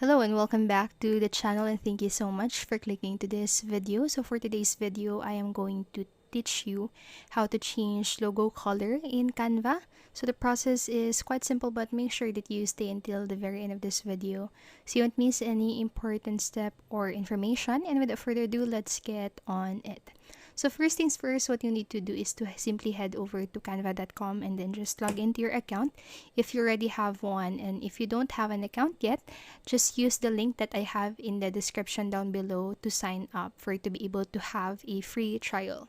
Hello and welcome back to the channel, and thank you so much for clicking to this video. So for today's video, I am going to teach you how to change logo color in Canva. So the process is quite simple, but make sure that you stay until the very end of this video so you won't miss any important step or information. And without further ado, let's get on it. So first things first, what you need to do is to simply head over to canva.com and then just log into your account if you already have one. And if you don't have an account yet, just use the link that I have in the description down below to sign up for you to be able to have a free trial.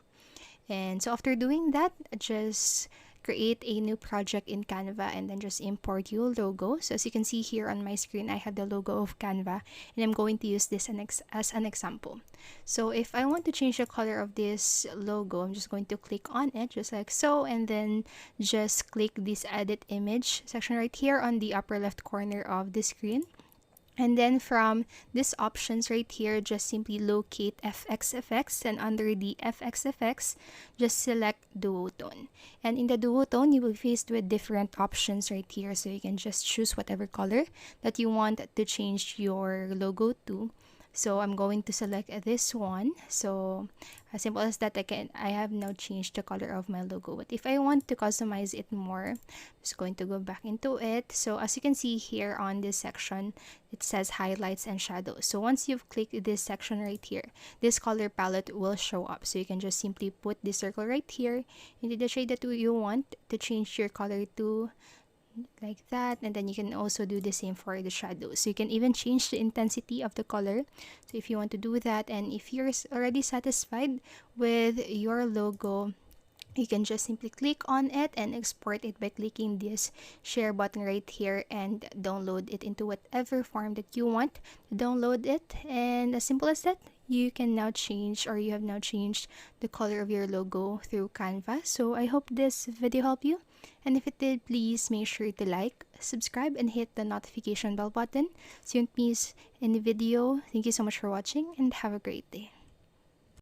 And so after doing that, just create a new project in Canva and then just import your logo. So as you can see here on my screen, I have the logo of Canva and I'm going to use this as an example. So if I want to change the color of this logo, I'm just going to click on it just like so, and then just click this edit image section right here on the upper left corner of the screen. And then from these options right here, just simply locate FX effects, and under the FX effects, just select duotone. And in the duotone, you will be faced with different options right here. So you can just choose whatever color that you want to change your logo to. So I'm going to select this one. So as simple as that, I have now changed the color of my logo. But if I want to customize it more, I'm just going to go back into it. So as you can see here on this section, it says highlights and shadows. So once you've clicked this section right here, this color palette will show up. So you can just simply put this circle right here into the shade that you want to change your color to, like that. And then you can also do the same for the shadows, so you can even change the intensity of the color. So if you want to do that, and if you're already satisfied with your logo, you can just simply click on it and export it by clicking this share button right here and download it into whatever form that you want to download it. And as simple as that, you can now change, or you have now changed the color of your logo through Canva. So I hope this video helped you, and if it did, please make sure to like, subscribe, and hit the notification bell button so you don't miss any video. Thank you so much for watching and have a great day.